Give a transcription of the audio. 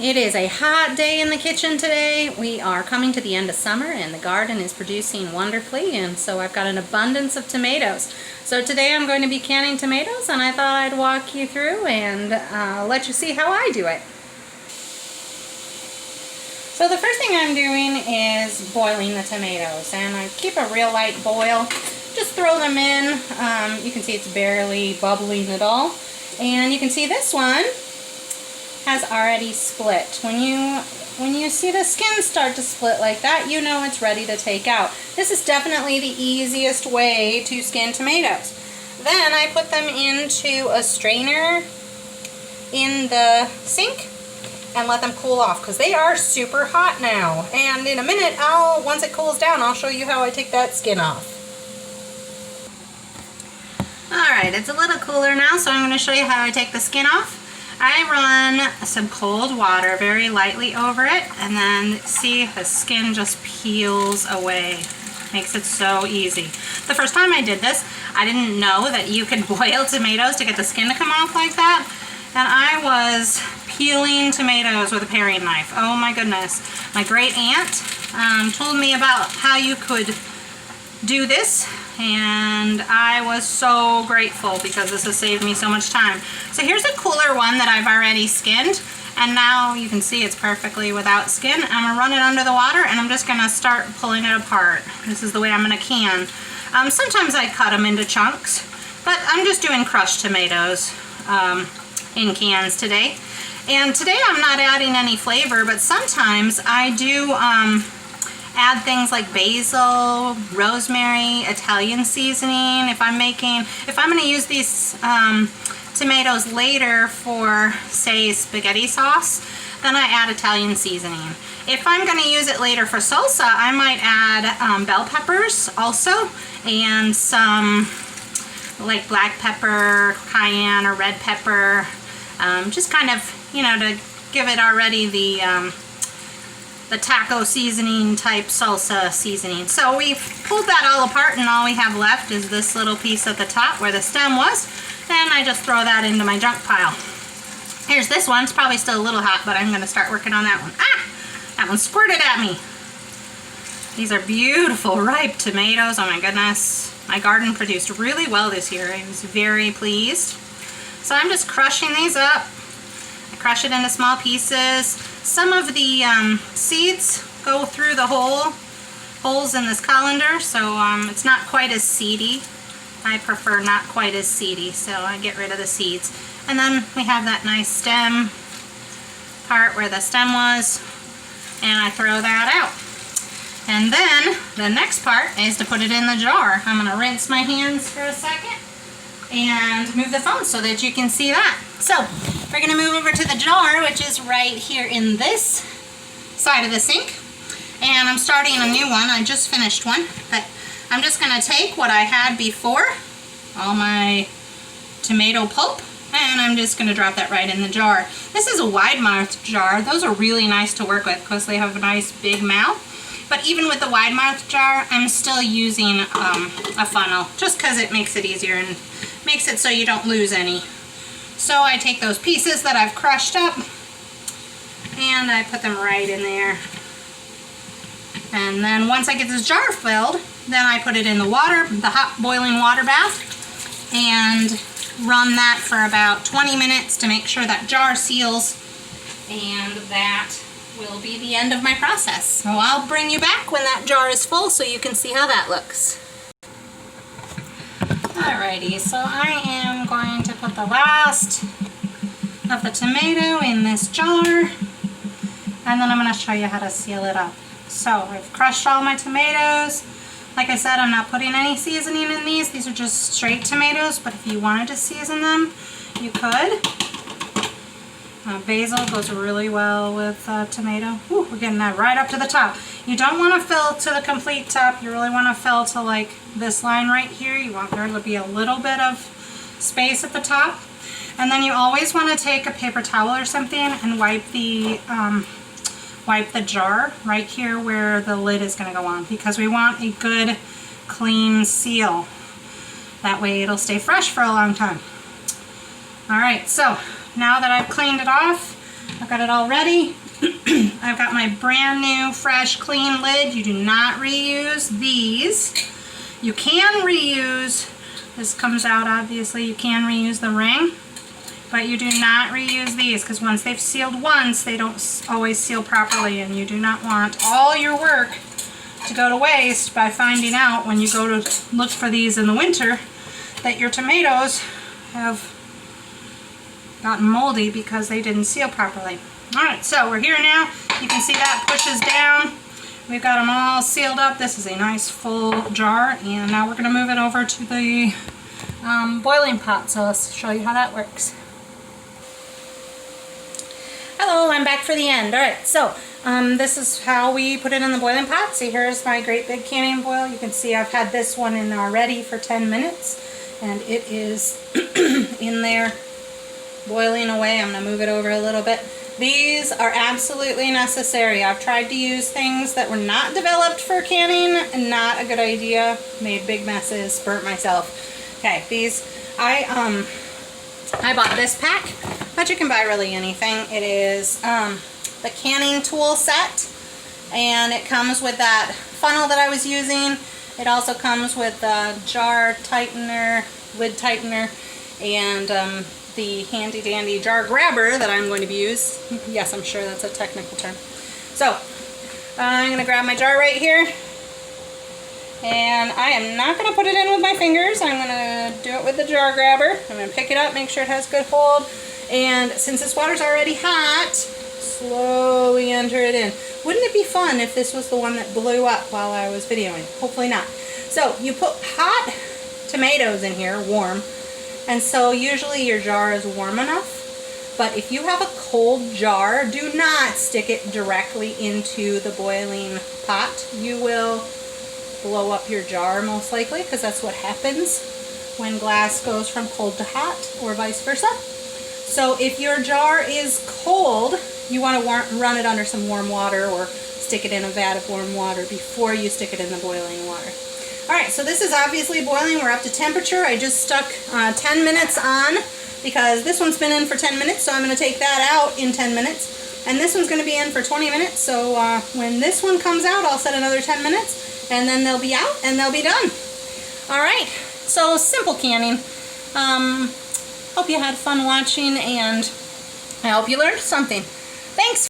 It is a hot day in the kitchen today. We are coming to the end of summer and the garden is producing wonderfully, and so I've got an abundance of tomatoes. So today I'm going to be canning tomatoes, and I thought I'd walk you through and let you see how I do it. So the first thing I'm doing is boiling the tomatoes, and I keep a real light boil. Just throw them in. You can see it's barely bubbling at all. And you can see this one has already split. When you see the skin start to split like that, you know it's ready to take out. This is definitely the easiest way to skin tomatoes. Then I put them into a strainer in the sink and let them cool off, because they are super hot now. And in a minute, once it cools down, I'll show you how I take that skin off. Alright, it's a little cooler now, so I'm going to show you how I take the skin off. I run some cold water very lightly over it, and then see the skin just peels away. Makes it so easy. The first time I did this, I didn't know that you could boil tomatoes to get the skin to come off like that. And I was peeling tomatoes with a paring knife. Oh my goodness. My great aunt told me about how you could do this, and I was so grateful because this has saved me so much time. So here's a cooler one that I've already skinned, and now you can see it's perfectly without skin. I'm going to run it under the water, and I'm just going to start pulling it apart. This is the way I'm going to can. Sometimes I cut them into chunks, but I'm just doing crushed tomatoes in cans today. And today I'm not adding any flavor, but sometimes I do add things like basil, rosemary, Italian seasoning. If I'm going to use these tomatoes later for, say, spaghetti sauce, then I add Italian seasoning. If I'm going to use it later for salsa, I might add bell peppers also, and some like black pepper, cayenne, or red pepper, just kind of, you know, to give it already the taco seasoning type salsa seasoning. So we've pulled that all apart, and all we have left is this little piece at the top where the stem was, and I just throw that into my junk pile. Here's this one. It's probably still a little hot, but I'm going to start working on that one. That one squirted at me. These are beautiful ripe tomatoes. Oh my goodness. My garden produced really well this year. I was very pleased. So I'm just crushing these up. I crush it into small pieces. Some of the seeds go through the holes in this colander, so it's not quite as seedy. I prefer not quite as seedy, so I get rid of the seeds. And then we have that nice stem part where the stem was, and I throw that out. And then the next part is to put it in the jar. I'm going to rinse my hands for a second and move the phone so that you can see that. So we're going to move over to the jar, which is right here in this side of the sink. And I'm starting a new one. I just finished one, but I'm just going to take what I had before, all my tomato pulp, and I'm just going to drop that right in the jar. This is a wide mouth jar. Those are really nice to work with because they have a nice big mouth. But even with the wide mouth jar, I'm still using a funnel just because it makes it easier and makes it so you don't lose any. So I take those pieces that I've crushed up and I put them right in there. And then once I get this jar filled, then I put it in the water, the hot boiling water bath, and run that for about 20 minutes to make sure that jar seals, and that will be the end of my process. So I'll bring you back when that jar is full so you can see how that looks. Alrighty, so I am going to put the last of the tomato in this jar, and then I'm going to show you how to seal it up. So I've crushed all my tomatoes. Like I said, I'm not putting any seasoning in these. These are just straight tomatoes, but if you wanted to season them, you could. Basil goes really well with tomato. Ooh, we're getting that right up to the top. You don't want to fill to the complete top. You really want to fill to like this line right here. You want there to be a little bit of space at the top. And then you always want to take a paper towel or something and wipe the jar right here where the lid is going to go on, because we want a good clean seal. That way it'll stay fresh for a long time. Alright, so now that I've cleaned it off, I've got it all ready. I've got my brand new, fresh, clean lid. You do not reuse these. You can reuse, this comes out obviously, you can reuse the ring, but you do not reuse these because once they've sealed once, they don't always seal properly, and you do not want all your work to go to waste by finding out when you go to look for these in the winter that your tomatoes have gotten moldy because they didn't seal properly. Alright, so we're here now. You can see that pushes down. We've got them all sealed up. This is a nice full jar, and now we're going to move it over to the boiling pot. So let's show you how that works. Hello, I'm back for the end. Alright, so this is how we put it in the boiling pot. See, here's my great big canning boil. You can see I've had this one in already for 10 minutes, and it is in there boiling away. I'm going to move it over a little bit. These are absolutely necessary. I've tried to use things that were not developed for canning. Not a good idea. Made big messes. Burnt myself. Okay, these, I bought this pack, but you can buy really anything. It is the canning tool set, and it comes with that funnel that I was using. It also comes with a jar tightener, lid tightener, and the handy dandy jar grabber that I'm going to use. Yes, I'm sure that's a technical term. So I'm going to grab my jar right here, and I am not going to put it in with my fingers. I'm going to do it with the jar grabber. I'm going to pick it up, make sure it has good hold, and since this water's already hot, slowly enter it in. Wouldn't it be fun if this was the one that blew up while I was videoing? Hopefully not. So you put hot tomatoes in here, warm, and so usually your jar is warm enough, but if you have a cold jar, do not stick it directly into the boiling pot. You will blow up your jar most likely, because that's what happens when glass goes from cold to hot, or vice versa. So if your jar is cold, you want to run it under some warm water, or stick it in a vat of warm water before you stick it in the boiling water. Alright, so this is obviously boiling. We're up to temperature. I just stuck 10 minutes on because this one's been in for 10 minutes, so I'm going to take that out in 10 minutes. And this one's going to be in for 20 minutes, so when this one comes out, I'll set another 10 minutes, and then they'll be out and they'll be done. Alright, so simple canning. Hope you had fun watching, and I hope you learned something. Thanks!